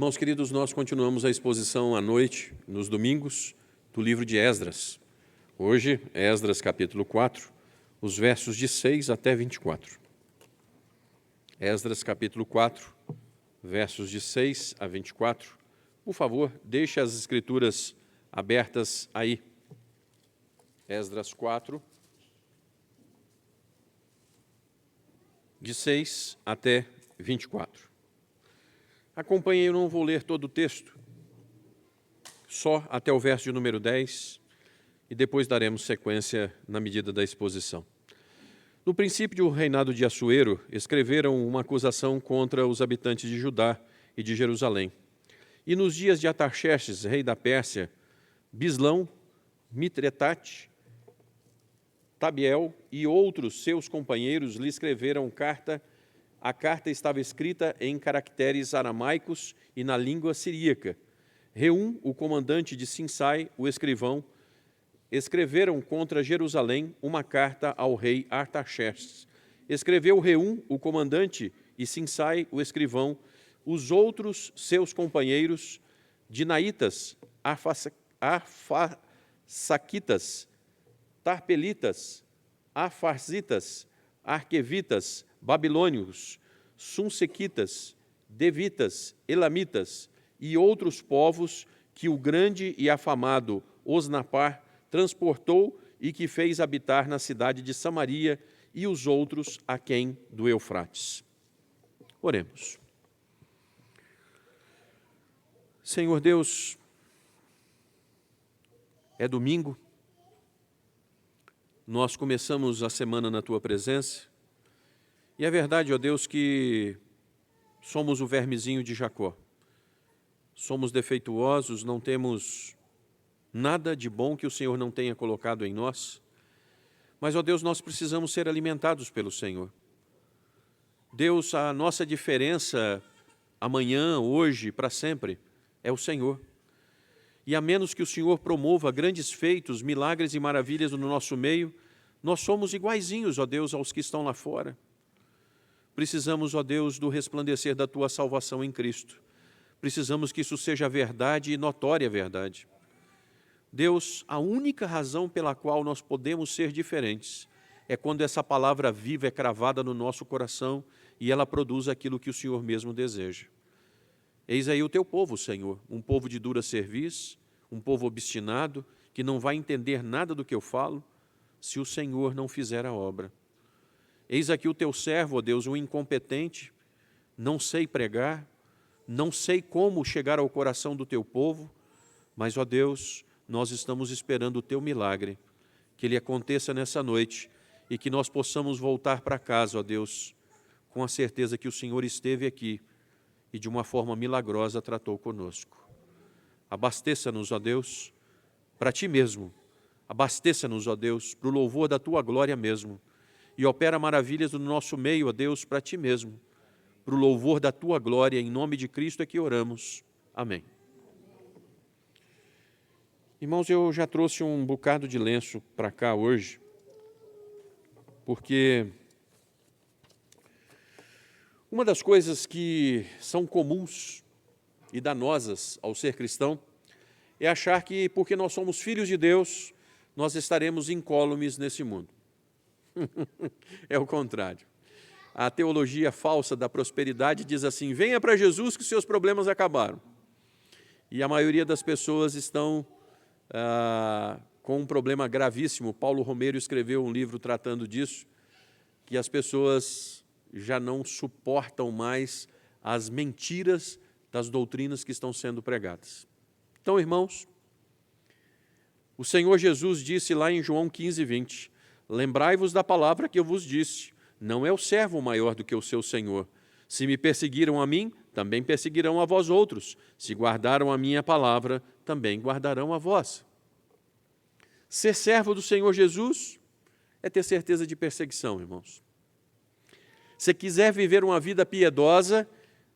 Irmãos queridos, nós continuamos a exposição à noite, nos domingos, do livro de Esdras. Hoje, Esdras capítulo 4, os versos de 6 até 24. Esdras capítulo 4, versos de 6 a 24. Por favor, deixe as escrituras abertas aí. Esdras 4, de 6 até 24. Acompanhe, eu não vou ler todo o texto, só até o verso de número 10, e depois daremos sequência na medida da exposição. No princípio do reinado de Assuero, escreveram uma acusação contra os habitantes de Judá e de Jerusalém. E nos dias de Atarxerxes, rei da Pérsia, Bislão, Mitretate, Tabiel e outros seus companheiros lhe escreveram carta. A carta estava escrita em caracteres aramaicos e na língua siríaca. Reum, o comandante de Sinsai, o escrivão, escreveram contra Jerusalém uma carta ao rei Artaxerxes. Escreveu Reum, o comandante, e Sinsai, o escrivão, os outros seus companheiros, dinaitas, arfasaquitas, tarpelitas, afarzitas, arquevitas, babilônios, sunsequitas, devitas, elamitas e outros povos que o grande e afamado Osnapar transportou e que fez habitar na cidade de Samaria e os outros aquém do Eufrates. Oremos. Senhor Deus, é domingo, nós começamos a semana na Tua presença, e é verdade, ó Deus, que somos o vermezinho de Jacó. Somos defeituosos, não temos nada de bom que o Senhor não tenha colocado em nós. Mas, ó Deus, nós precisamos ser alimentados pelo Senhor. Deus, a nossa diferença amanhã, hoje, para sempre, é o Senhor. E a menos que o Senhor promova grandes feitos, milagres e maravilhas no nosso meio, nós somos iguaizinhos, ó Deus, aos que estão lá fora. Precisamos, ó Deus, do resplandecer da Tua salvação em Cristo. Precisamos que isso seja verdade e notória verdade. Deus, a única razão pela qual nós podemos ser diferentes é quando essa palavra viva é cravada no nosso coração e ela produz aquilo que o Senhor mesmo deseja. Eis aí o Teu povo, Senhor, um povo de dura cerviz, um povo obstinado, que não vai entender nada do que eu falo, se o Senhor não fizer a obra. Eis aqui o Teu servo, ó Deus, um incompetente, não sei pregar, não sei como chegar ao coração do Teu povo, mas, ó Deus, nós estamos esperando o Teu milagre, que ele aconteça nessa noite e que nós possamos voltar para casa, ó Deus, com a certeza que o Senhor esteve aqui e de uma forma milagrosa tratou conosco. Abasteça-nos, ó Deus, para Ti mesmo, abasteça-nos, ó Deus, para o louvor da Tua glória mesmo, e opera maravilhas no nosso meio, ó Deus, para Ti mesmo, para o louvor da Tua glória, em nome de Cristo é que oramos. Amém. Irmãos, eu já trouxe um bocado de lenço para cá hoje, porque uma das coisas que são comuns e danosas ao ser cristão é achar que, porque nós somos filhos de Deus, nós estaremos incólumes nesse mundo. É o contrário. A teologia falsa da prosperidade diz assim: venha para Jesus que seus problemas acabaram. E a maioria das pessoas estão com um problema gravíssimo. Paulo Romeiro escreveu um livro tratando disso, que as pessoas já não suportam mais as mentiras das doutrinas que estão sendo pregadas. Então, irmãos, o Senhor Jesus disse lá em João 15, 20, lembrai-vos da palavra que eu vos disse, não é o servo maior do que o seu Senhor. Se me perseguiram a mim, também perseguirão a vós outros. Se guardaram a minha palavra, também guardarão a vós. Ser servo do Senhor Jesus é ter certeza de perseguição, irmãos. Se quiser viver uma vida piedosa,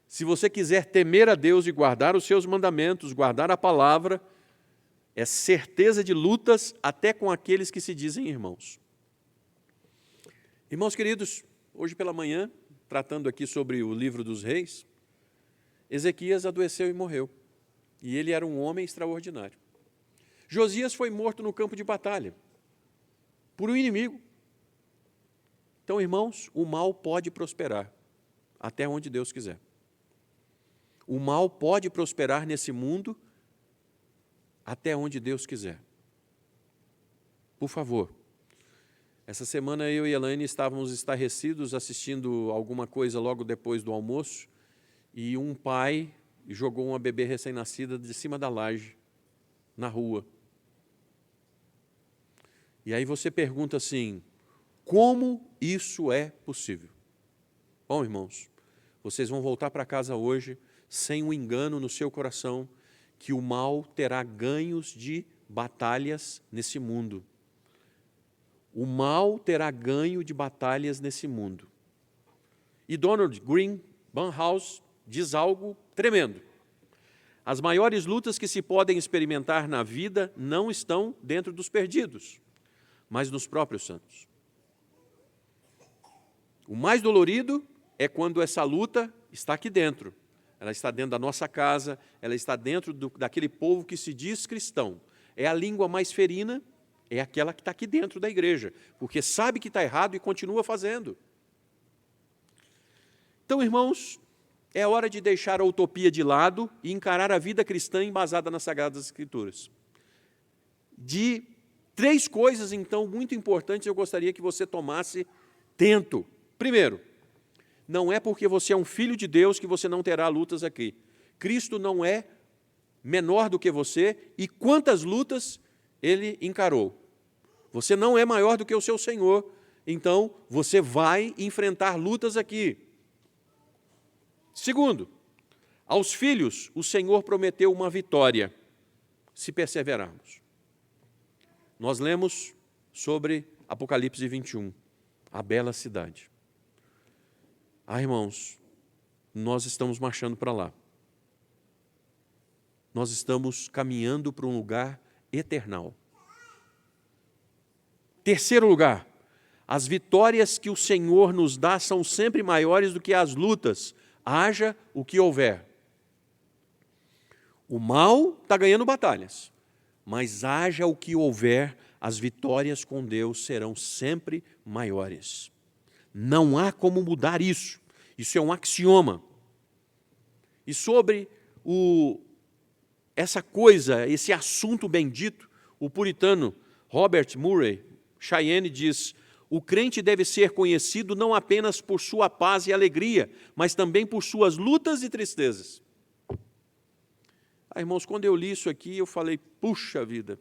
se você quiser temer a Deus e guardar os seus mandamentos, guardar a palavra, é certeza de lutas até com aqueles que se dizem irmãos. Irmãos queridos, hoje pela manhã, tratando aqui sobre o livro dos reis, Ezequias adoeceu e morreu. E ele era um homem extraordinário. Josias foi morto no campo de batalha, por um inimigo. Então, irmãos, o mal pode prosperar, até onde Deus quiser. O mal pode prosperar nesse mundo, até onde Deus quiser. Por favor. Essa semana eu e Elaine estávamos estarrecidos assistindo alguma coisa logo depois do almoço, e um pai jogou uma bebê recém-nascida de cima da laje, na rua. E aí você pergunta assim, como isso é possível? Bom, irmãos, vocês vão voltar para casa hoje sem um engano no seu coração que o mal terá ganhos de batalhas nesse mundo. O mal terá ganho de batalhas nesse mundo. E Donald Green Barnhouse diz algo tremendo. As maiores lutas que se podem experimentar na vida não estão dentro dos perdidos, mas nos próprios santos. O mais dolorido é quando essa luta está aqui dentro. Ela está dentro da nossa casa, ela está dentro daquele povo que se diz cristão. É a língua mais ferina, é aquela que está aqui dentro da igreja, porque sabe que está errado e continua fazendo. Então, irmãos, é hora de deixar a utopia de lado e encarar a vida cristã embasada nas Sagradas Escrituras. De 3 coisas, então, muito importantes, eu gostaria que você tomasse tento. Primeiro, não é porque você é um filho de Deus que você não terá lutas aqui. Cristo não é menor do que você e quantas lutas ele encarou. Você não é maior do que o seu Senhor, então você vai enfrentar lutas aqui. Segundo, aos filhos o Senhor prometeu uma vitória, se perseverarmos. Nós lemos sobre Apocalipse 21, a bela cidade. Irmãos, nós estamos marchando para lá. Nós estamos caminhando para um lugar eternal. Terceiro lugar, as vitórias que o Senhor nos dá são sempre maiores do que as lutas, haja o que houver. O mal está ganhando batalhas, mas haja o que houver, as vitórias com Deus serão sempre maiores. Não há como mudar isso. Isso é um axioma. E sobre essa coisa, esse assunto bendito, o puritano Robert Murray Cheyenne diz, o crente deve ser conhecido não apenas por sua paz e alegria, mas também por suas lutas e tristezas. Irmãos, quando eu li isso aqui, eu falei, puxa vida.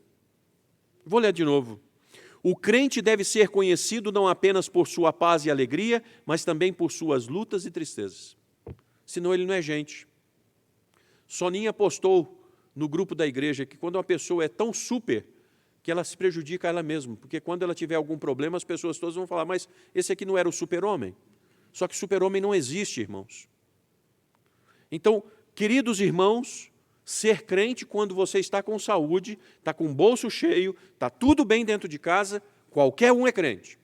Vou ler de novo. O crente deve ser conhecido não apenas por sua paz e alegria, mas também por suas lutas e tristezas. Senão ele não é gente. Soninha postou no grupo da igreja que quando uma pessoa é tão super, que ela se prejudica a ela mesma, porque quando ela tiver algum problema, as pessoas todas vão falar, mas esse aqui não era o super-homem? Só que super-homem não existe, irmãos. Então, queridos irmãos, ser crente quando você está com saúde, está com o bolso cheio, está tudo bem dentro de casa, qualquer um é crente.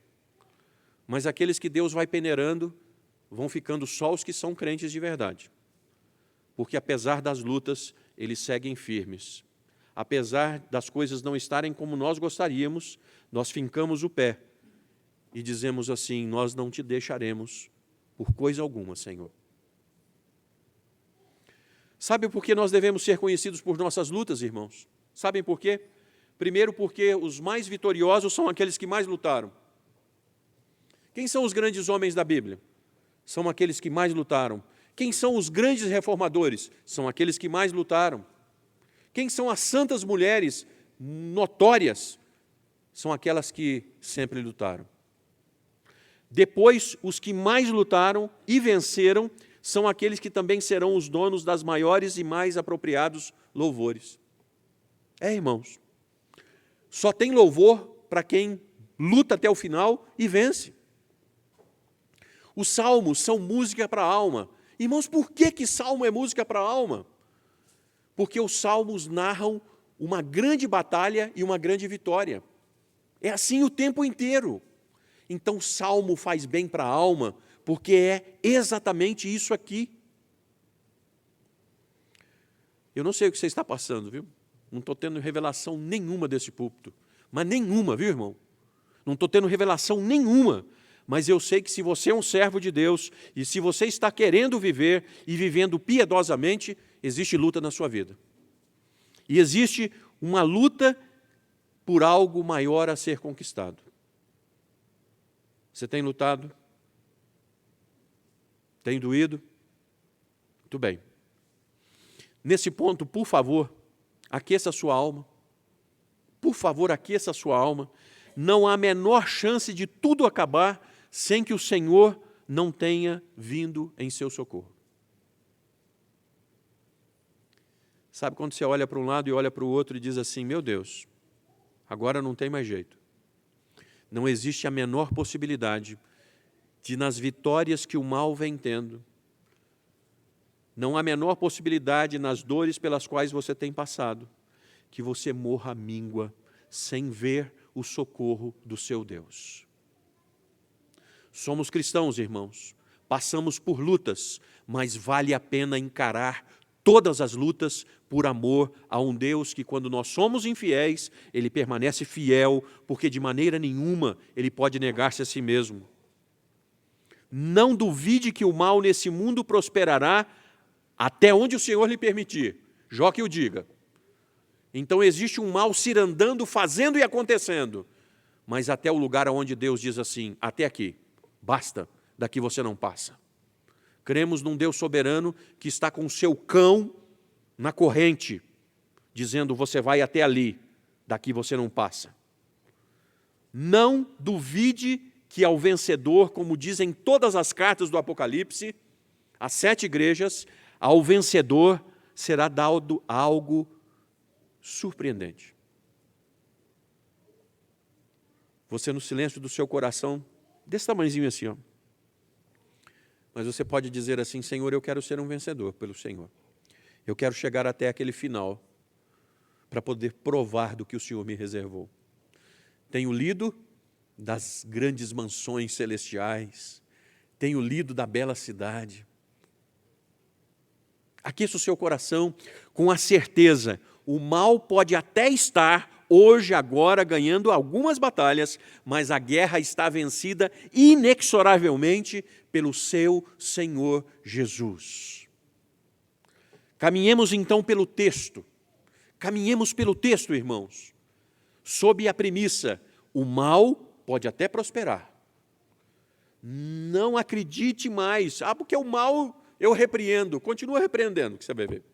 Mas aqueles que Deus vai peneirando, vão ficando só os que são crentes de verdade. Porque apesar das lutas, eles seguem firmes. Apesar das coisas não estarem como nós gostaríamos, nós fincamos o pé e dizemos assim, nós não te deixaremos por coisa alguma, Senhor. Sabe por que nós devemos ser conhecidos por nossas lutas, irmãos? Sabem por quê? Primeiro, porque os mais vitoriosos são aqueles que mais lutaram. Quem são os grandes homens da Bíblia? São aqueles que mais lutaram. Quem são os grandes reformadores? São aqueles que mais lutaram. Quem são as santas mulheres notórias? São aquelas que sempre lutaram. Depois, os que mais lutaram e venceram são aqueles que também serão os donos das maiores e mais apropriados louvores. Irmãos, só tem louvor para quem luta até o final e vence. Os salmos são música para a alma. Irmãos, por que salmo é música para a alma? Porque os salmos narram uma grande batalha e uma grande vitória. É assim o tempo inteiro. Então, salmo faz bem para a alma, porque é exatamente isso aqui. Eu não sei o que você está passando, viu? Não estou tendo revelação nenhuma desse púlpito. Mas nenhuma, viu, irmão? Não estou tendo revelação nenhuma. Mas eu sei que se você é um servo de Deus e se você está querendo viver e vivendo piedosamente, existe luta na sua vida. E existe uma luta por algo maior a ser conquistado. Você tem lutado? Tem doído? Muito bem. Nesse ponto, por favor, aqueça a sua alma. Por favor, aqueça a sua alma. Não há a menor chance de tudo acabar sem que o Senhor não tenha vindo em seu socorro. Sabe quando você olha para um lado e olha para o outro e diz assim, meu Deus, agora não tem mais jeito. Não existe a menor possibilidade de, nas vitórias que o mal vem tendo, não há a menor possibilidade nas dores pelas quais você tem passado, que você morra à míngua sem ver o socorro do seu Deus. Somos cristãos, irmãos, passamos por lutas, mas vale a pena encarar todas as lutas por amor a um Deus que, quando nós somos infiéis, Ele permanece fiel, porque de maneira nenhuma Ele pode negar-se a si mesmo. Não duvide que o mal nesse mundo prosperará até onde o Senhor lhe permitir. Jó que o diga. Então existe um mal cirandando, fazendo e acontecendo, mas até o lugar onde Deus diz assim, até aqui, basta, daqui você não passa. Cremos num Deus soberano que está com o seu cão na corrente, dizendo, você vai até ali, daqui você não passa. Não duvide que ao vencedor, como dizem todas as cartas do Apocalipse, as 7 igrejas, ao vencedor será dado algo surpreendente. Você no silêncio do seu coração, desse tamanhozinho assim, ó. Mas você pode dizer assim, Senhor, eu quero ser um vencedor pelo Senhor. Eu quero chegar até aquele final, para poder provar do que o Senhor me reservou. Tenho lido das grandes mansões celestiais, tenho lido da bela cidade. Aqueça o seu coração com a certeza, o mal pode até estar hoje, agora, ganhando algumas batalhas, mas a guerra está vencida inexoravelmente pelo seu Senhor Jesus. Caminhemos então pelo texto. Caminhemos pelo texto, irmãos, sob a premissa, o mal pode até prosperar. Não acredite mais, porque o mal eu repreendo, continua repreendendo, que você vai ver.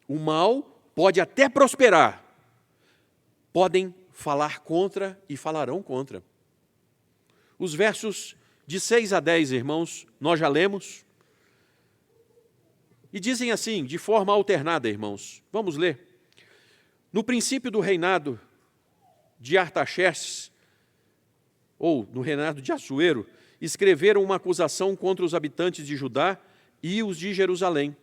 O mal pode até prosperar, podem falar contra e falarão contra. Os versos de 6 a 10, irmãos, nós já lemos. E dizem assim, de forma alternada, irmãos. Vamos ler. No princípio do reinado de Artaxerxes, ou no reinado de Assuero, escreveram uma acusação contra os habitantes de Judá e os de Jerusalém.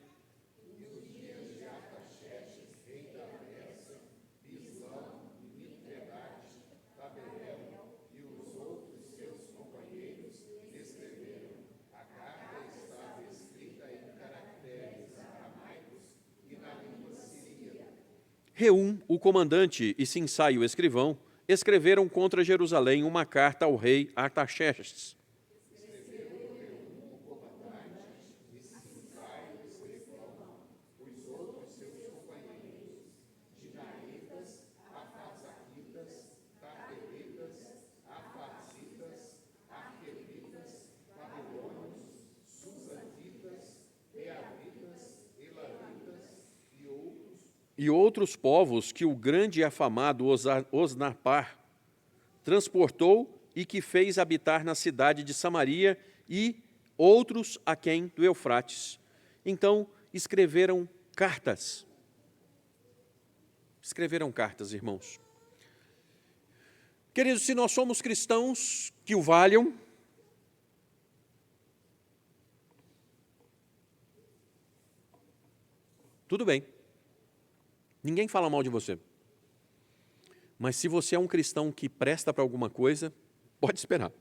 Reum, o comandante, e Sinsai, o escrivão, escreveram contra Jerusalém uma carta ao rei Artaxerxes. E outros povos que o grande e afamado Osnapar transportou e que fez habitar na cidade de Samaria e outros aquém do Eufrates. Então, escreveram cartas. Escreveram cartas, irmãos. Queridos, se nós somos cristãos que o valham, tudo bem. Ninguém fala mal de você. Mas se você é um cristão que presta para alguma coisa, pode esperar.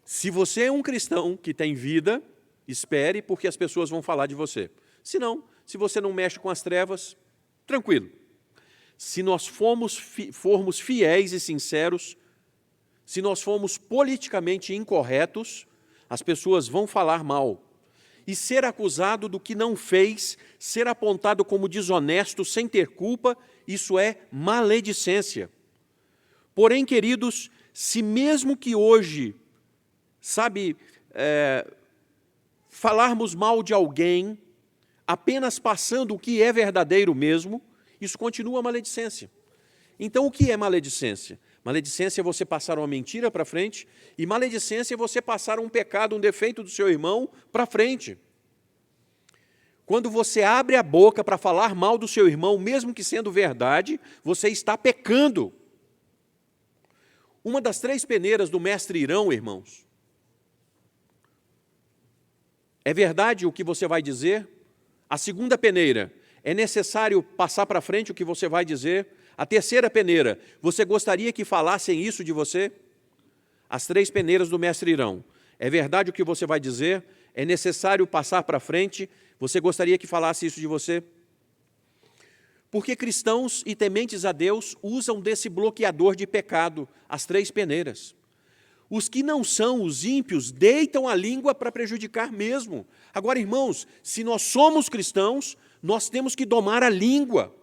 Se você é um cristão que tem vida, Espere, porque as pessoas vão falar de você. Se não, se você não mexe com as trevas, tranquilo. Se nós formos fiéis e sinceros, se nós formos politicamente incorretos, as pessoas vão falar mal. E ser acusado do que não fez, ser apontado como desonesto sem ter culpa, isso é maledicência. Porém, queridos, se mesmo que hoje, falarmos mal de alguém, apenas passando o que é verdadeiro mesmo, isso continua maledicência. Então, o que é maledicência? Maledicência é você passar uma mentira para frente, e maledicência é você passar um pecado, um defeito do seu irmão para frente. Quando você abre a boca para falar mal do seu irmão, mesmo que sendo verdade, você está pecando. Uma das 3 peneiras do mestre Irão, irmãos, é verdade o que você vai dizer? A segunda peneira, é necessário passar para frente o que você vai dizer? A terceira peneira, você gostaria que falassem isso de você? As 3 peneiras do mestre Irão. É verdade o que você vai dizer? É necessário passar para frente? Você gostaria que falasse isso de você? Porque cristãos e tementes a Deus usam desse bloqueador de pecado, as 3 peneiras. Os que não são, os ímpios, deitam a língua para prejudicar mesmo. Agora, irmãos, se nós somos cristãos, nós temos que domar a língua.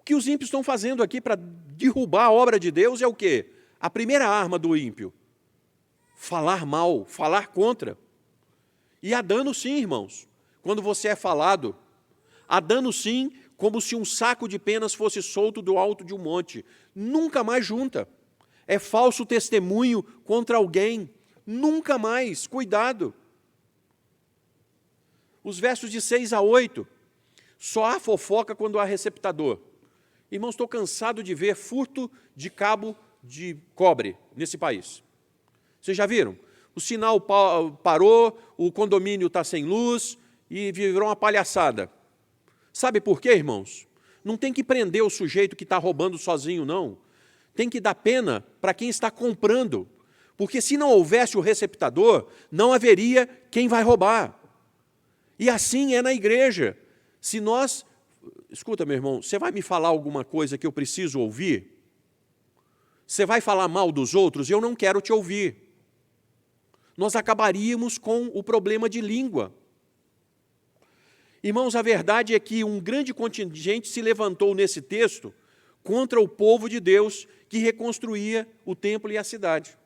O que os ímpios estão fazendo aqui para derrubar a obra de Deus é o quê? A primeira arma do ímpio. Falar mal, falar contra. E há dano sim, irmãos, quando você é falado. Há dano sim, como se um saco de penas fosse solto do alto de um monte. Nunca mais junta. É falso testemunho contra alguém. Nunca mais. Cuidado. Os versos de 6 a 8. Só há fofoca quando há receptador. Irmãos, estou cansado de ver furto de cabo de cobre nesse país. Vocês já viram? O sinal parou, o condomínio está sem luz e virou uma palhaçada. Sabe por quê, irmãos? Não tem que prender o sujeito que está roubando sozinho, não. Tem que dar pena para quem está comprando. Porque se não houvesse o receptador, não haveria quem vai roubar. E assim é na igreja. Se nós... Escuta, meu irmão, você vai me falar alguma coisa que eu preciso ouvir? Você vai falar mal dos outros e eu não quero te ouvir. Nós acabaríamos com o problema de língua. Irmãos, a verdade é que um grande contingente se levantou nesse texto contra o povo de Deus que reconstruía o templo e a cidade.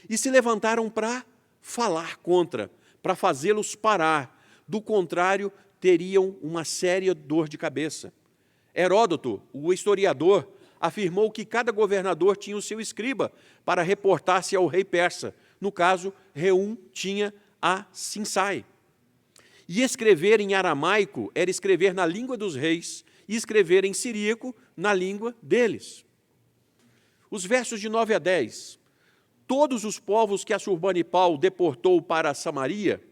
E se levantaram para falar contra, para fazê-los parar. Do contrário, teriam uma séria dor de cabeça. Heródoto, o historiador, afirmou que cada governador tinha o seu escriba para reportar-se ao rei persa. No caso, Reum tinha a Sinsai. E escrever em aramaico era escrever na língua dos reis e escrever em siríaco na língua deles. Os versos de 9 a 10. Todos os povos que Assurbanipal deportou para Samaria,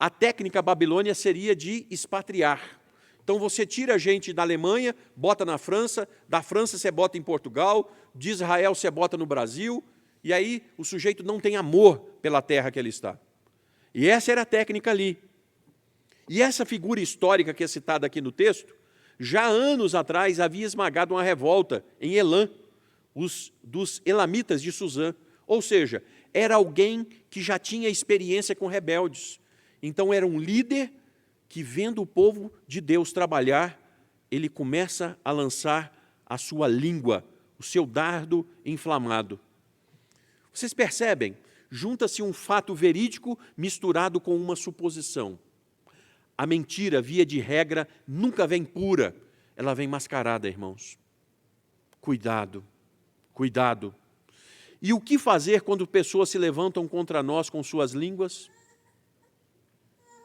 a técnica babilônia seria de expatriar. Então você tira a gente da Alemanha, bota na França, da França você bota em Portugal, de Israel você bota no Brasil, e aí o sujeito não tem amor pela terra que ele está. E essa era a técnica ali. E essa figura histórica que é citada aqui no texto, já anos atrás havia esmagado uma revolta em Elã, dos elamitas de Suzã. Ou seja, era alguém que já tinha experiência com rebeldes. Então era um líder que, vendo o povo de Deus trabalhar, ele começa a lançar a sua língua, o seu dardo inflamado. Vocês percebem? Junta-se um fato verídico misturado com uma suposição. A mentira, via de regra, nunca vem pura, ela vem mascarada, irmãos. Cuidado, cuidado. E o que fazer quando pessoas se levantam contra nós com suas línguas?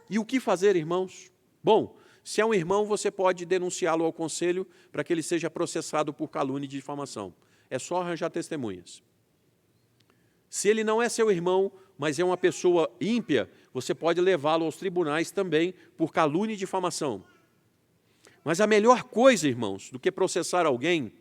E o que fazer, irmãos? Bom, se é um irmão, você pode denunciá-lo ao conselho para que ele seja processado por calúnia e difamação. É só arranjar testemunhas. Se ele não é seu irmão, mas é uma pessoa ímpia, você pode levá-lo aos tribunais também por calúnia e difamação. Mas a melhor coisa, irmãos, do que processar alguém,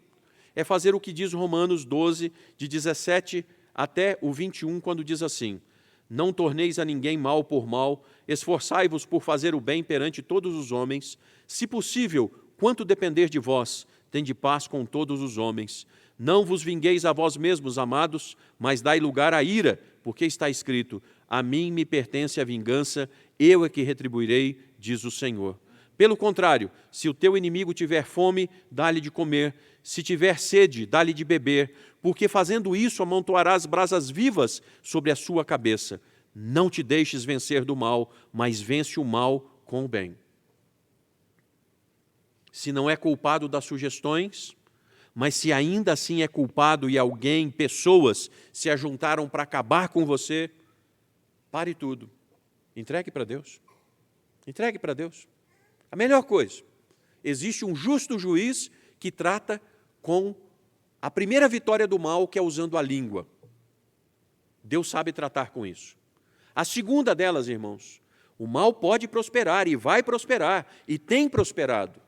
é fazer o que diz Romanos 12, de 17 até o 21, quando diz assim: não torneis a ninguém mal por mal, esforçai-vos por fazer o bem perante todos os homens. Se possível, quanto depender de vós, tende paz com todos os homens. Não vos vingueis a vós mesmos, amados, mas dai lugar à ira, porque está escrito: a mim me pertence a vingança, eu é que retribuirei, diz o Senhor. Pelo contrário, se o teu inimigo tiver fome, dá-lhe de comer, se tiver sede, dá-lhe de beber, porque fazendo isso amontoarás brasas vivas sobre a sua cabeça. Não te deixes vencer do mal, mas vence o mal com o bem. Se não é culpado das sugestões, mas se ainda assim é culpado e alguém, pessoas, se ajuntaram para acabar com você, pare tudo. Entregue para Deus. Entregue para Deus. A melhor coisa, existe um justo juiz que trata com a primeira vitória do mal, que é usando a língua. Deus sabe tratar com isso. A segunda delas, irmãos, o mal pode prosperar e vai prosperar e tem prosperado.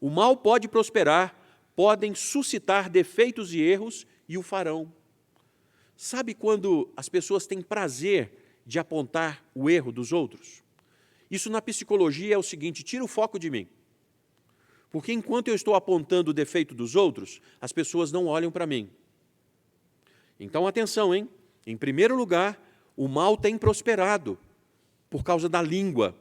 O mal pode prosperar, podem suscitar defeitos e erros e o farão. Sabe quando as pessoas têm prazer de apontar o erro dos outros? Isso na psicologia é o seguinte: tira o foco de mim. Porque enquanto eu estou apontando o defeito dos outros, as pessoas não olham para mim. Então, atenção, hein? Em primeiro lugar, o mal tem prosperado por causa da língua.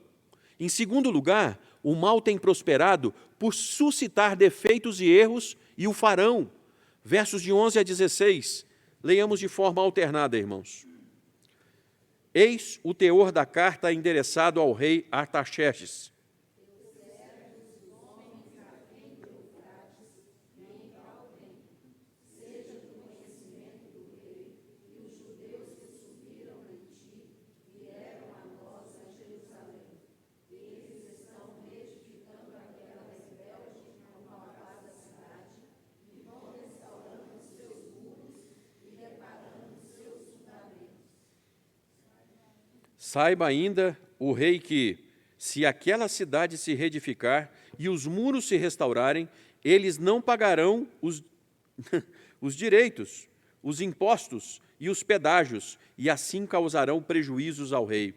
Em segundo lugar, o mal tem prosperado por suscitar defeitos e erros e o farão. Versos de 11 a 16. Leiamos de forma alternada, irmãos. Eis o teor da carta endereçado ao rei Artaxerxes. Saiba ainda o rei que, se aquela cidade se reedificar e os muros se restaurarem, eles não pagarão os direitos, os impostos e os pedágios, e assim causarão prejuízos ao rei.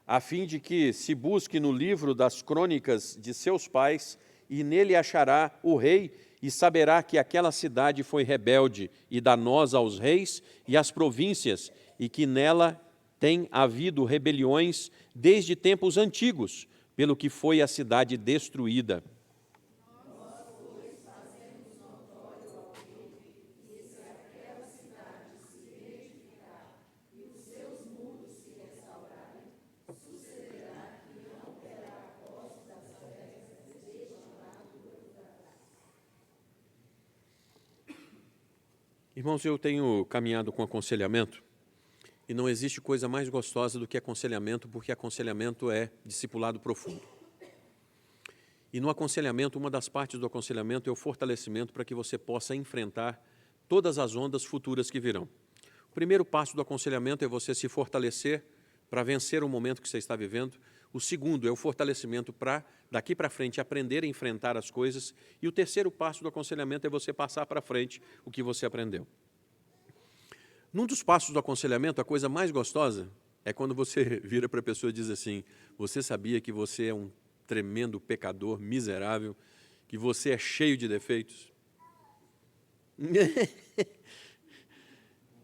A fim de que se busque no livro das crônicas de seus pais, e nele achará o rei, e saberá que aquela cidade foi rebelde e danosa aos reis e às províncias, e que nela tem havido rebeliões desde tempos antigos, pelo que foi a cidade destruída. Irmãos, eu tenho caminhado com aconselhamento e não existe coisa mais gostosa do que aconselhamento, porque aconselhamento é discipulado profundo. E no aconselhamento, uma das partes do aconselhamento é o fortalecimento para que você possa enfrentar todas as ondas futuras que virão. O primeiro passo do aconselhamento é você se fortalecer para vencer o momento que você está vivendo. O segundo é o fortalecimento para, daqui para frente, aprender a enfrentar as coisas. E o terceiro passo do aconselhamento é você passar para frente o que você aprendeu. Num dos passos do aconselhamento, a coisa mais gostosa é quando você vira para a pessoa e diz assim: você sabia que você é um tremendo pecador, miserável, que você é cheio de defeitos?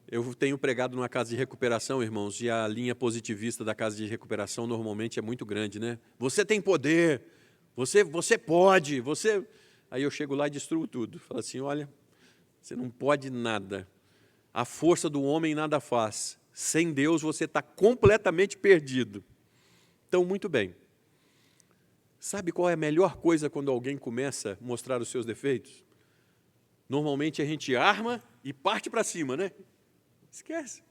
Eu tenho pregado numa casa de recuperação, irmãos, e a linha positivista da casa de recuperação normalmente é muito grande, né? Você tem poder, você pode, você... Aí eu chego lá e destruo tudo. Falo assim: olha, você não pode nada. A força do homem nada faz. Sem Deus você está completamente perdido. Então, muito bem. Sabe qual é a melhor coisa quando alguém começa a mostrar os seus defeitos? Normalmente a gente arma e parte para cima, né? Esquece.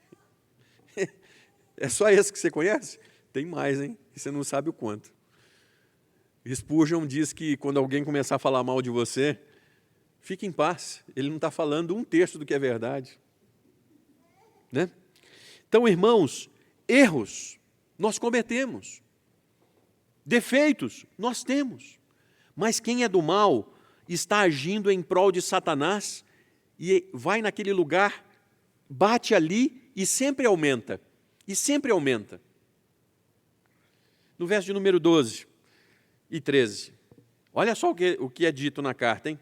É só esse que você conhece? Tem mais, hein? E você não sabe o quanto. Spurgeon diz que quando alguém começar a falar mal de você, fique em paz. Ele não está falando um terço do que é verdade. Né? Então, irmãos, erros Nós cometemos. Defeitos, nós temos. Mas quem é do mal está agindo em prol de Satanás e vai naquele lugar, bate ali e sempre aumenta. E sempre aumenta. No verso de número 12 e 13. Olha só o que é dito na carta, hein?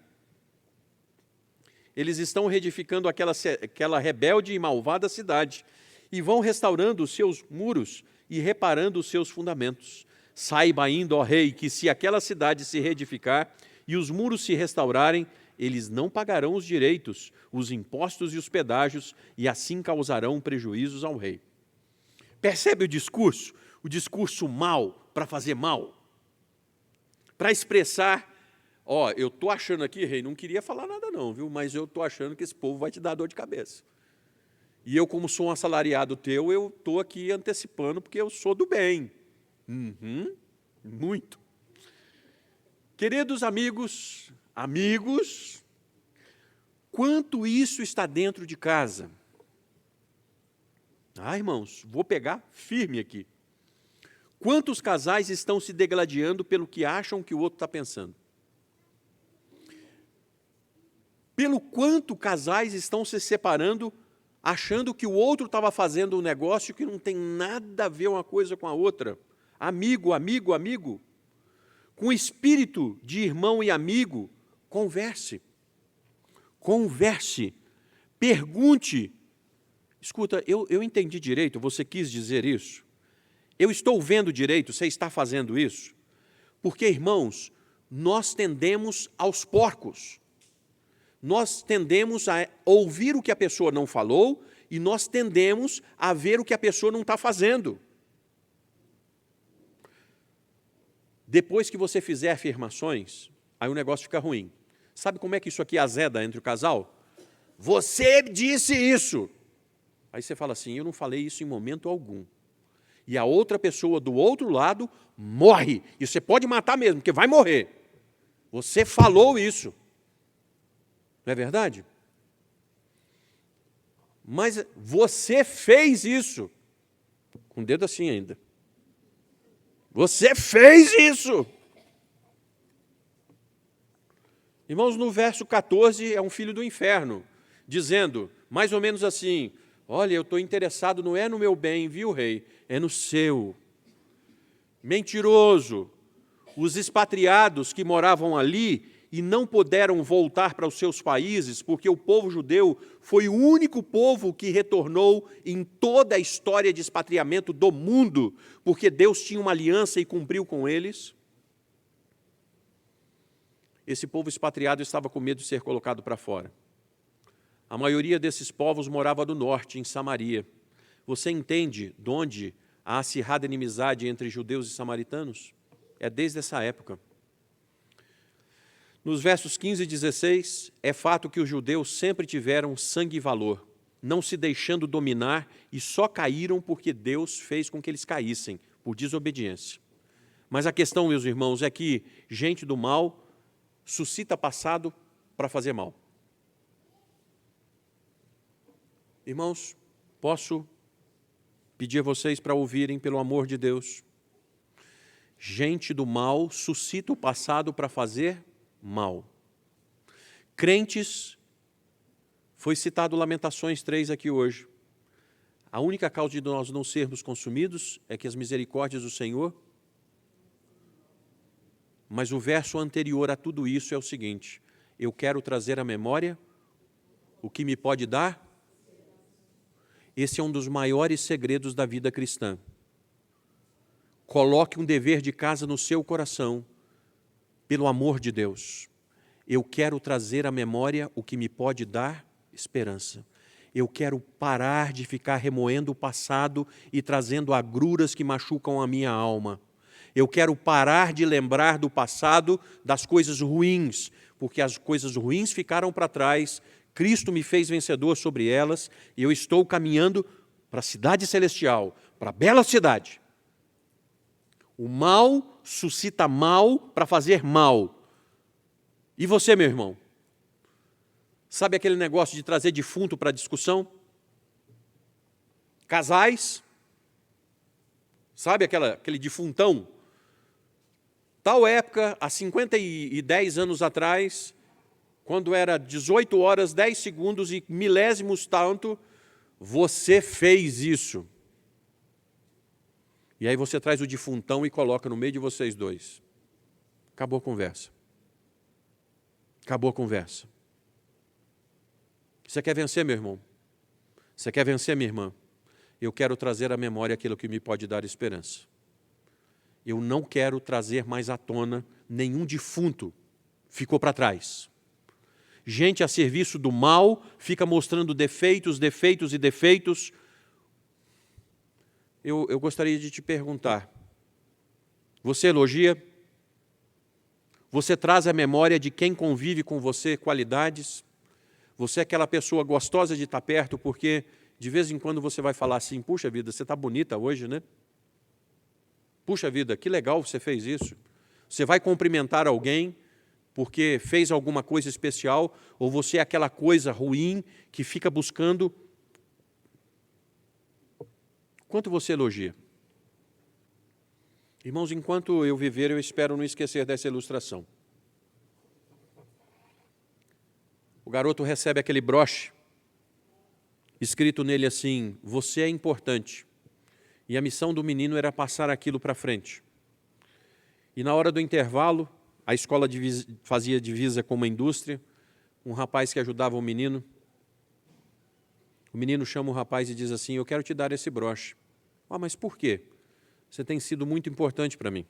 Eles estão reedificando aquela rebelde e malvada cidade e vão restaurando os seus muros e reparando os seus fundamentos. Saiba ainda, ó rei, que se aquela cidade se reedificar e os muros se restaurarem, eles não pagarão os direitos, os impostos e os pedágios, e assim causarão prejuízos ao rei. Percebe o discurso? O discurso mal para fazer mal. Para expressar, ó, eu estou achando aqui, rei, não queria falar nada não, viu? Mas eu estou achando que esse povo vai te dar dor de cabeça. E eu, como sou um assalariado teu, eu estou aqui antecipando, porque eu sou do bem. Muito. Queridos amigos, quanto isso está dentro de casa? Irmãos, vou pegar firme aqui. Quantos casais estão se degladiando pelo que acham que o outro está pensando? Pelo quanto casais estão se separando, achando que o outro estava fazendo um negócio que não tem nada a ver uma coisa com a outra. Amigo. Com espírito de irmão e amigo, converse. Pergunte. Escuta, eu entendi direito, você quis dizer isso? Eu estou vendo direito, você está fazendo isso? Porque, irmãos, nós tendemos aos porcos. Nós tendemos a ouvir o que a pessoa não falou e nós tendemos a ver o que a pessoa não está fazendo. Depois que você fizer afirmações, aí o negócio fica ruim. Sabe como é que isso aqui azeda entre o casal? Você disse isso. Aí você fala assim, eu não falei isso em momento algum. E a outra pessoa do outro lado morre. E você pode matar mesmo, porque vai morrer. Você falou isso. Não é verdade? Mas você fez isso. Com o dedo assim ainda. Você fez isso. Irmãos, no verso 14 é um filho do inferno, dizendo, mais ou menos assim, olha, eu estou interessado, não é no meu bem, viu, rei? É no seu. Mentiroso. Os expatriados que moravam ali e não puderam voltar para os seus países, porque o povo judeu foi o único povo que retornou em toda a história de expatriamento do mundo, porque Deus tinha uma aliança e cumpriu com eles. Esse povo expatriado estava com medo de ser colocado para fora. A maioria desses povos morava do norte, em Samaria. Você entende de onde há acirrada inimizade entre judeus e samaritanos? É desde essa época. Nos versos 15 e 16, é fato que os judeus sempre tiveram sangue e valor, não se deixando dominar e só caíram porque Deus fez com que eles caíssem, por desobediência. Mas a questão, meus irmãos, é que gente do mal suscita passado para fazer mal. Irmãos, posso pedir a vocês para ouvirem, pelo amor de Deus? Gente do mal suscita o passado para fazer mal. Crentes, foi citado Lamentações 3 aqui hoje. A única causa de nós não sermos consumidos é que as misericórdias do Senhor. Mas o verso anterior a tudo isso é o seguinte, eu quero trazer à memória o que me pode dar. Esse é um dos maiores segredos da vida cristã. Coloque um dever de casa no seu coração, pelo amor de Deus. Eu quero trazer à memória o que me pode dar esperança. Eu quero parar de ficar remoendo o passado e trazendo agruras que machucam a minha alma. Eu quero parar de lembrar do passado, das coisas ruins, porque as coisas ruins ficaram para trás, Cristo me fez vencedor sobre elas, e eu estou caminhando para a cidade celestial, para a bela cidade. O mal suscita mal para fazer mal. E você, meu irmão? Sabe aquele negócio de trazer defunto para a discussão? Casais Sabe aquele defuntão? Tal época, há 10 anos atrás, quando era 18 horas, 10 segundos e milésimos tanto, você fez isso. E aí você traz o defuntão e coloca no meio de vocês dois. Acabou a conversa. Acabou a conversa. Você quer vencer, meu irmão? Você quer vencer, minha irmã? Eu quero trazer à memória aquilo que me pode dar esperança. Eu não quero trazer mais à tona nenhum defunto. Ficou para trás. Gente a serviço do mal, fica mostrando defeitos, defeitos e defeitos. Eu gostaria de te perguntar, você elogia? Você traz à memória de quem convive com você qualidades? Você é aquela pessoa gostosa de estar perto, porque de vez em quando você vai falar assim, puxa vida, você está bonita hoje, né? Puxa vida, que legal você fez isso. Você vai cumprimentar alguém porque fez alguma coisa especial, ou você é aquela coisa ruim que fica buscando. Quanto você elogia? Irmãos, enquanto eu viver, eu espero não esquecer dessa ilustração. O garoto recebe aquele broche, escrito nele assim, você é importante. E a missão do menino era passar aquilo para frente. E na hora do intervalo, a escola fazia divisa com uma indústria, um rapaz que ajudava o menino chama o rapaz e diz assim, eu quero te dar esse broche. Ah, mas por quê? Você tem sido muito importante para mim.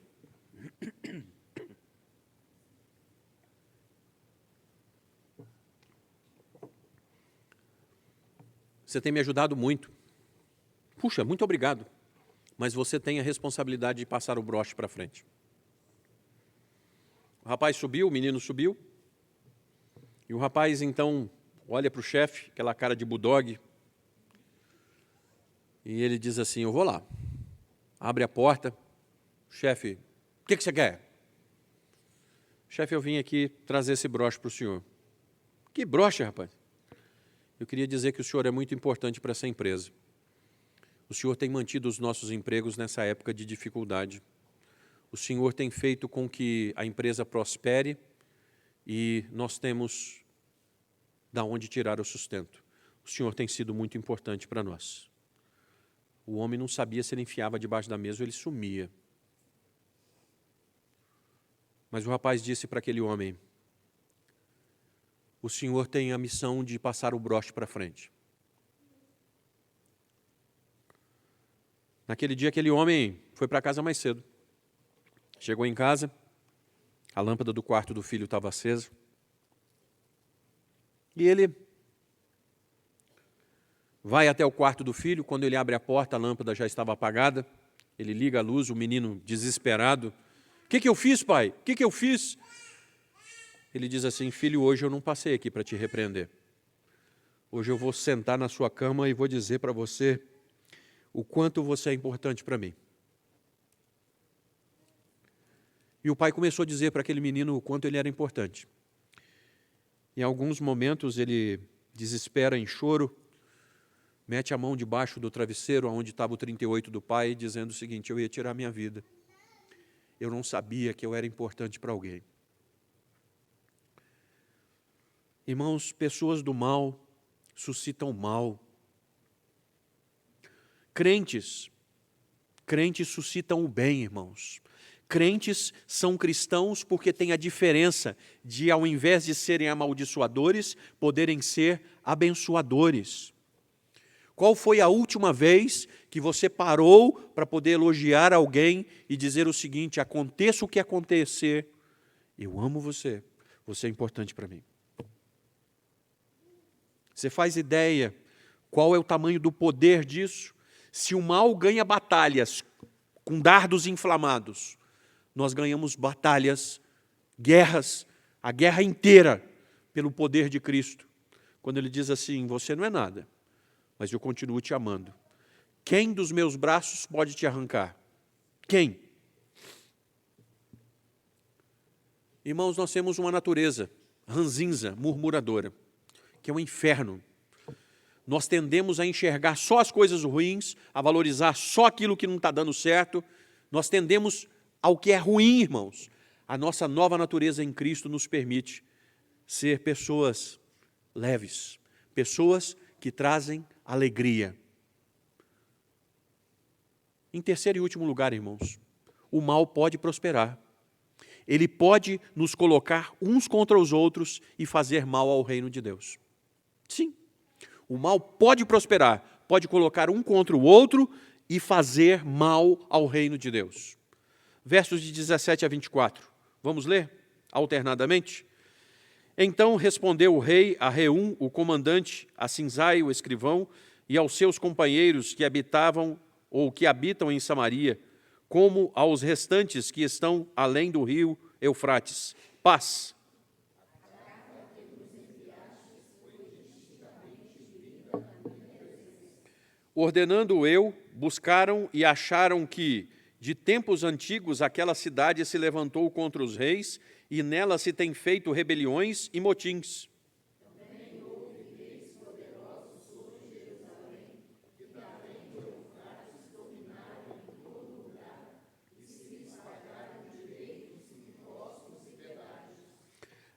Você tem me ajudado muito. Puxa, muito obrigado. Mas você tem a responsabilidade de passar o broche para frente. O rapaz subiu, o menino subiu. E o rapaz, então, olha para o chefe, aquela cara de bulldog. E ele diz assim, eu vou lá. Abre a porta. Chefe, o que você quer? Chefe, eu vim aqui trazer esse broche para o senhor. Que broche, rapaz? Eu queria dizer que o senhor é muito importante para essa empresa. O senhor tem mantido os nossos empregos nessa época de dificuldade. O senhor tem feito com que a empresa prospere e nós temos de onde tirar o sustento. O senhor tem sido muito importante para nós. O homem não sabia se ele enfiava debaixo da mesa ou ele sumia. Mas o rapaz disse para aquele homem, o senhor tem a missão de passar o broche para frente. Naquele dia, aquele homem foi para casa mais cedo. Chegou em casa, a lâmpada do quarto do filho estava acesa. E ele vai até o quarto do filho, quando ele abre a porta, a lâmpada já estava apagada. Ele liga a luz, o menino desesperado. O que eu fiz, pai? O que eu fiz? Ele diz assim, filho, hoje eu não passei aqui para te repreender. Hoje eu vou sentar na sua cama e vou dizer para você o quanto você é importante para mim. E o pai começou a dizer para aquele menino o quanto ele era importante. Em alguns momentos ele desespera em choro, mete a mão debaixo do travesseiro, onde estava o 38 do pai, dizendo o seguinte, eu ia tirar minha vida. Eu não sabia que eu era importante para alguém. Irmãos, pessoas do mal suscitam mal. Crentes suscitam o bem, irmãos. Crentes são cristãos porque tem a diferença de, ao invés de serem amaldiçoadores, poderem ser abençoadores. Qual foi a última vez que você parou para poder elogiar alguém e dizer o seguinte, aconteça o que acontecer, eu amo você, você é importante para mim. Você faz ideia qual é o tamanho do poder disso? Se o mal ganha batalhas com dardos inflamados, nós ganhamos batalhas, guerras, a guerra inteira pelo poder de Cristo. Quando ele diz assim, você não é nada, mas eu continuo te amando. Quem dos meus braços pode te arrancar? Quem? Irmãos, nós temos uma natureza ranzinza, murmuradora, que é um inferno. nós tendemos a enxergar só as coisas ruins, a valorizar só aquilo que não está dando certo. Nós tendemos ao que é ruim, irmãos. A nossa nova natureza em Cristo nos permite ser pessoas leves, pessoas que trazem alegria. Em terceiro e último lugar, irmãos, o mal pode prosperar. Ele pode nos colocar uns contra os outros e fazer mal ao reino de Deus. Sim, o mal pode prosperar, pode colocar um contra o outro e fazer mal ao reino de Deus. Versos de 17 a 24. Vamos ler alternadamente? Então respondeu o rei a Reum, o comandante, a Sinzai, o escrivão, e aos seus companheiros que habitavam ou que habitam em Samaria, como aos restantes que estão além do rio Eufrates. Paz. Ordenando eu, buscaram e acharam que, de tempos antigos, aquela cidade se levantou contra os reis, e nela se tem feito rebeliões e motins.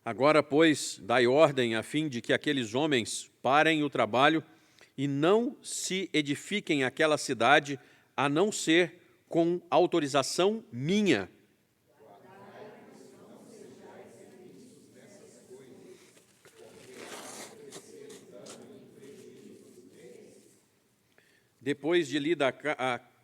Agora, pois, dai ordem a fim de que aqueles homens parem o trabalho e não se edifiquem aquela cidade, a não ser com autorização minha. Depois de lida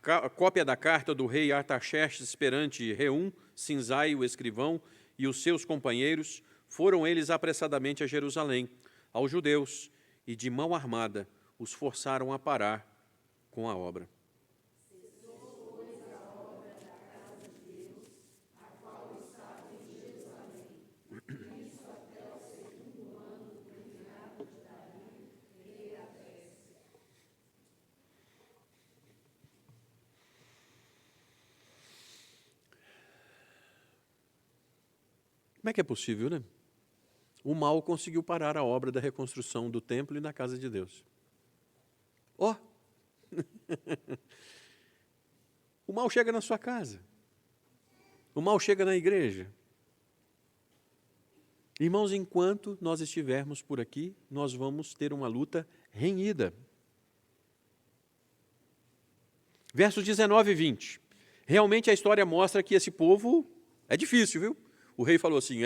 a cópia da carta do rei Artaxerxes perante Reum, Sinzai, o escrivão, e os seus companheiros, foram eles apressadamente a Jerusalém, aos judeus, e de mão armada os forçaram a parar com a obra. Como é que é possível, né? O mal conseguiu parar a obra da reconstrução do templo e da casa de Deus. Ó! O mal chega na sua casa. O mal chega na igreja. Irmãos, enquanto nós estivermos por aqui, nós vamos ter uma luta renhida. Versos 19 e 20. Realmente a história mostra que esse povo é difícil, viu? O rei falou assim,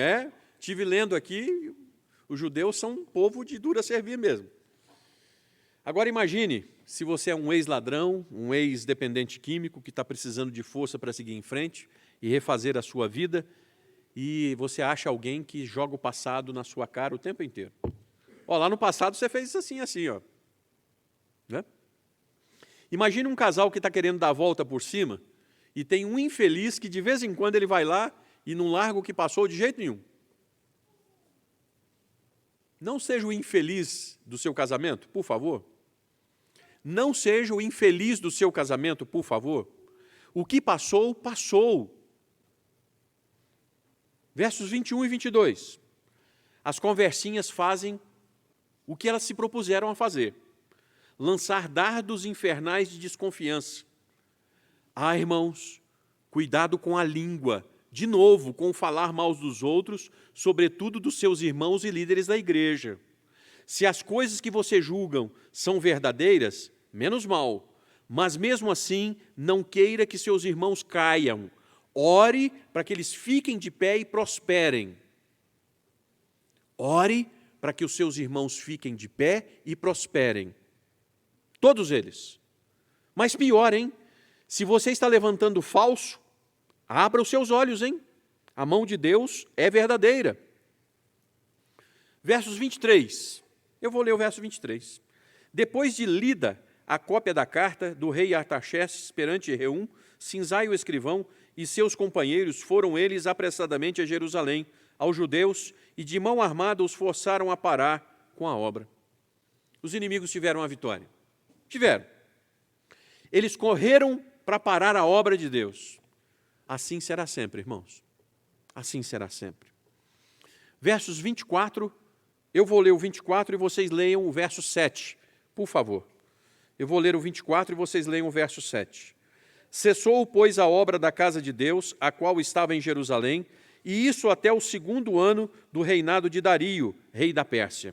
estive lendo aqui, os judeus são um povo de dura servir mesmo. Agora imagine, se você é um ex-ladrão, um ex-dependente químico que está precisando de força para seguir em frente e refazer a sua vida, e você acha alguém que joga o passado na sua cara o tempo inteiro. Ó, lá no passado você fez isso assim, assim, ó. Né? Imagine um casal que está querendo dar a volta por cima e tem um infeliz que de vez em quando ele vai lá e não larga o que passou de jeito nenhum. Não seja o infeliz do seu casamento, por favor. Não seja o infeliz do seu casamento, por favor. O que passou, passou. Versos 21 e 22. As conversinhas fazem o que elas se propuseram a fazer. Lançar dardos infernais de desconfiança. Ah, irmãos, cuidado com a língua. De novo, com falar mal dos outros, sobretudo dos seus irmãos e líderes da igreja. Se as coisas que você julgam são verdadeiras, menos mal. Mas mesmo assim, não queira que seus irmãos caiam. Ore para que eles fiquem de pé e prosperem. Ore para que os seus irmãos fiquem de pé e prosperem. Todos eles. Mas pior, hein? Se você está levantando falso, abra os seus olhos, hein? A mão de Deus é verdadeira. Versos 23. Eu vou ler o verso 23. Depois de lida a cópia da carta do rei Artaxerxes perante Reum, Sinzai o escrivão e seus companheiros, foram eles apressadamente a Jerusalém, aos judeus, e de mão armada os forçaram a parar com a obra. Os inimigos tiveram a vitória. Tiveram. Eles correram para parar a obra de Deus. Assim será sempre, irmãos. Assim será sempre. Versos 24, eu vou ler o 24 e vocês leiam o verso 7, por favor. Eu vou ler o 24 e vocês leiam o verso 7. Cessou, pois, a obra da casa de Deus, a qual estava em Jerusalém, e isso até o 2º ano do reinado de Dario, rei da Pérsia.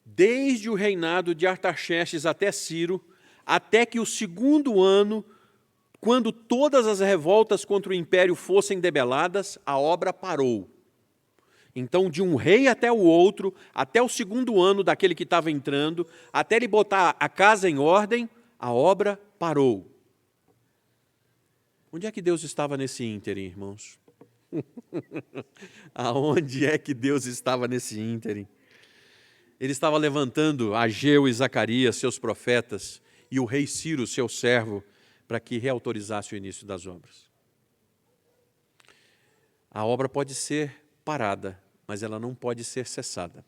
Desde o reinado de Artaxerxes até Ciro, até que o 2º ano, quando todas as revoltas contra o império fossem debeladas, a obra parou. Então, de um rei até o outro, até o 2º ano daquele que estava entrando, até ele botar a casa em ordem, a obra parou. Onde é que Deus estava nesse ínterim, irmãos? Aonde é que Deus estava nesse ínterim? Ele estava levantando Ageu e Zacarias, seus profetas, e o rei Ciro, seu servo, para que reautorizasse o início das obras. A obra pode ser parada, mas ela não pode ser cessada.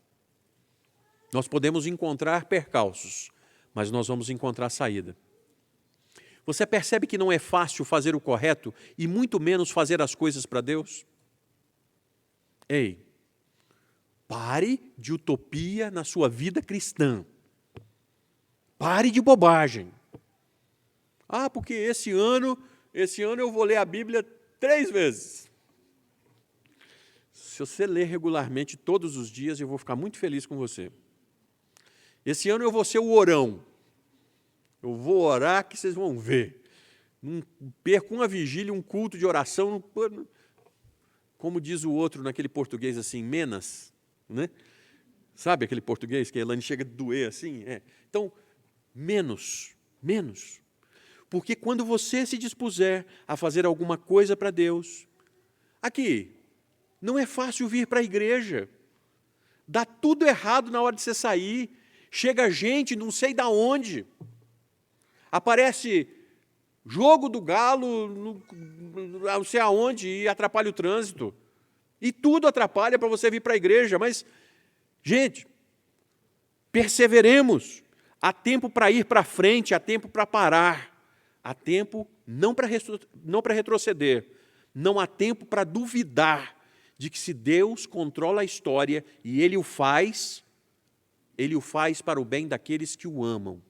Nós podemos encontrar percalços, mas nós vamos encontrar saída. Você percebe que não é fácil fazer o correto e muito menos fazer as coisas para Deus? Ei, pare de utopia na sua vida cristã. Pare de bobagem. Ah, porque esse ano eu vou ler a Bíblia 3 vezes. Se você ler regularmente todos os dias, eu vou ficar muito feliz com você. Esse ano eu vou ser o orão. Eu vou orar que vocês vão ver. Não perco uma vigília, um culto de oração. Como diz o outro naquele português assim, menos, né? Sabe aquele português que a Elane chega a doer assim? Então, menos. Porque quando você se dispuser a fazer alguma coisa para Deus, aqui, não é fácil vir para a igreja. Dá tudo errado na hora de você sair. Chega gente, não sei de onde. Aparece jogo do galo, não sei aonde, e atrapalha o trânsito. E tudo atrapalha para você vir para a igreja. Mas, gente, perseveremos. Há tempo para ir para frente, há tempo para parar. Há tempo não para retroceder. Não há tempo para duvidar de que se Deus controla a história e Ele o faz para o bem daqueles que o amam.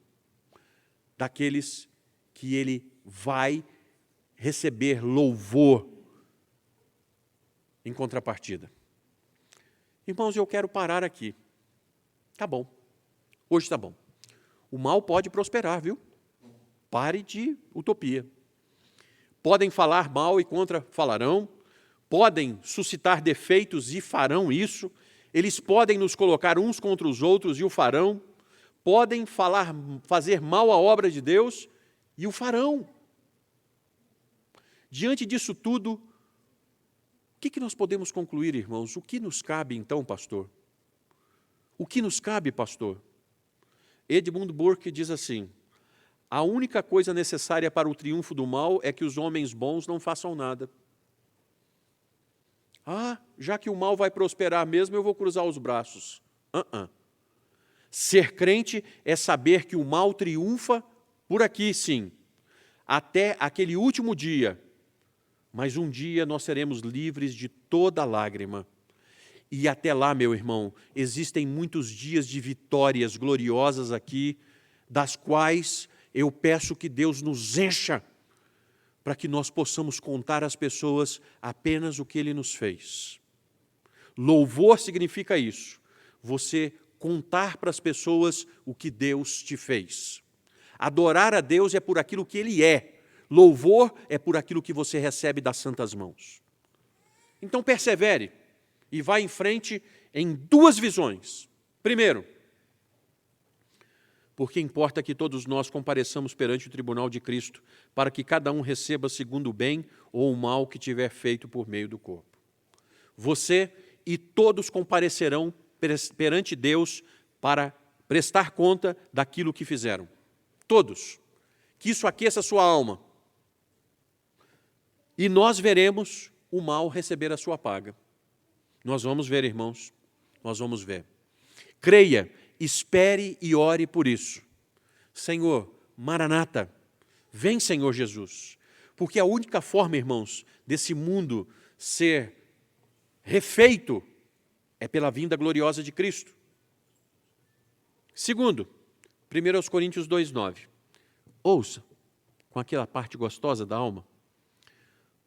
Daqueles que Ele vai receber louvor em contrapartida. Irmãos, eu quero parar aqui. Tá bom. Hoje está bom. O mal pode prosperar, viu? Pare de utopia. Podem falar mal e contra falarão. Podem suscitar defeitos e farão isso. Eles podem nos colocar uns contra os outros e o farão. Podem fazer mal à obra de Deus e o farão. Diante disso tudo, o que nós podemos concluir, irmãos? O que nos cabe então, pastor? O que nos cabe, pastor? Edmund Burke diz assim: a única coisa necessária para o triunfo do mal é que os homens bons não façam nada. Ah, já que o mal vai prosperar mesmo, eu vou cruzar os braços. Ser crente é saber que o mal triunfa por aqui, sim, até aquele último dia. Mas um dia nós seremos livres de toda lágrima. E até lá, meu irmão, existem muitos dias de vitórias gloriosas aqui, das quais eu peço que Deus nos encha, para que nós possamos contar às pessoas apenas o que Ele nos fez. Louvor significa isso, você contar para as pessoas o que Deus te fez. Adorar a Deus é por aquilo que Ele é, louvor é por aquilo que você recebe das santas mãos. Então persevere e vá em frente em 2 visões. Primeiro, porque importa que todos nós compareçamos perante o tribunal de Cristo, para que cada um receba segundo o bem ou o mal que tiver feito por meio do corpo. Você e todos comparecerão perante Deus para prestar conta daquilo que fizeram. Todos. Que isso aqueça a sua alma. E nós veremos o mal receber a sua paga. Nós vamos ver, irmãos, Nós vamos ver. Creia, espere e ore por isso. Senhor, Maranata, vem, Senhor Jesus. Porque a única forma, irmãos, desse mundo ser refeito é pela vinda gloriosa de Cristo. Segundo, 1 Coríntios 2,9. Ouça, com aquela parte gostosa da alma,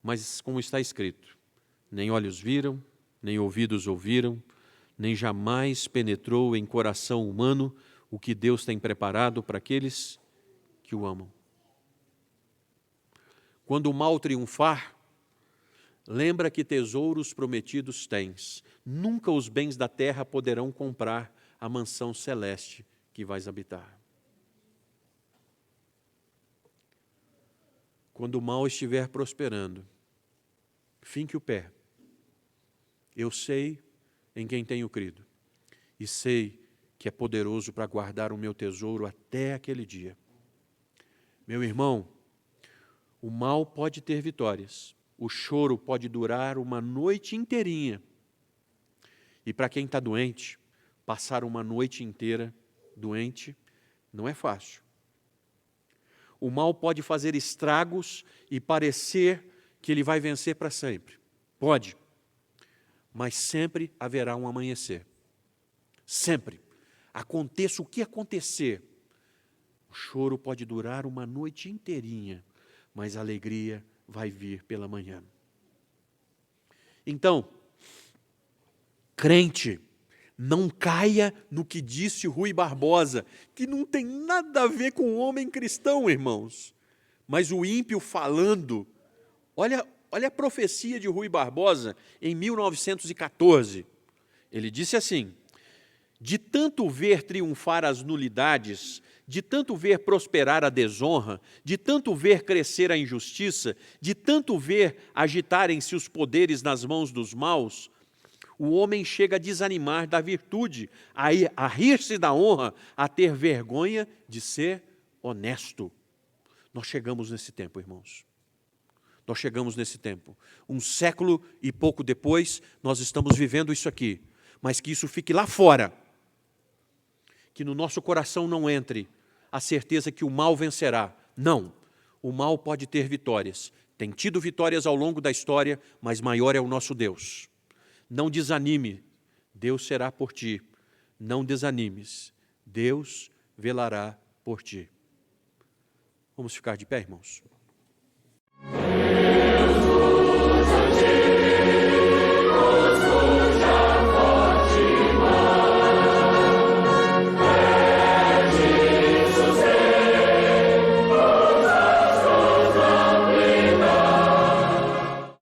mas como está escrito, nem olhos viram, nem ouvidos ouviram, nem jamais penetrou em coração humano o que Deus tem preparado para aqueles que o amam. Quando o mal triunfar, lembra que tesouros prometidos tens. Nunca os bens da terra poderão comprar a mansão celeste que vais habitar. Quando o mal estiver prosperando, finque o pé. Eu sei em quem tenho crido e sei que é poderoso para guardar o meu tesouro até aquele dia. Meu irmão, o mal pode ter vitórias, o choro pode durar uma noite inteirinha. E para quem está doente, passar uma noite inteira doente não é fácil. O mal pode fazer estragos e parecer que ele vai vencer para sempre. Pode. Mas sempre haverá um amanhecer. Sempre. Aconteça o que acontecer, o choro pode durar uma noite inteirinha, mas a alegria vai vir pela manhã. Então, crente, não caia no que disse Rui Barbosa, que não tem nada a ver com o homem cristão, irmãos. Mas o ímpio falando, olha a profecia de Rui Barbosa em 1914. Ele disse assim: de tanto ver triunfar as nulidades, de tanto ver prosperar a desonra, de tanto ver crescer a injustiça, de tanto ver agitarem-se os poderes nas mãos dos maus, o homem chega a desanimar da virtude, a rir-se da honra, a ter vergonha de ser honesto. Nós chegamos nesse tempo, irmãos. Nós chegamos nesse tempo. Um século e pouco depois, nós estamos vivendo isso aqui. Mas que isso fique lá fora. Que no nosso coração não entre a certeza que o mal vencerá. Não. O mal pode ter vitórias. Tem tido vitórias ao longo da história, mas maior é o nosso Deus. Não desanime. Deus será por ti. Não desanimes. Deus velará por ti. Vamos ficar de pé, irmãos?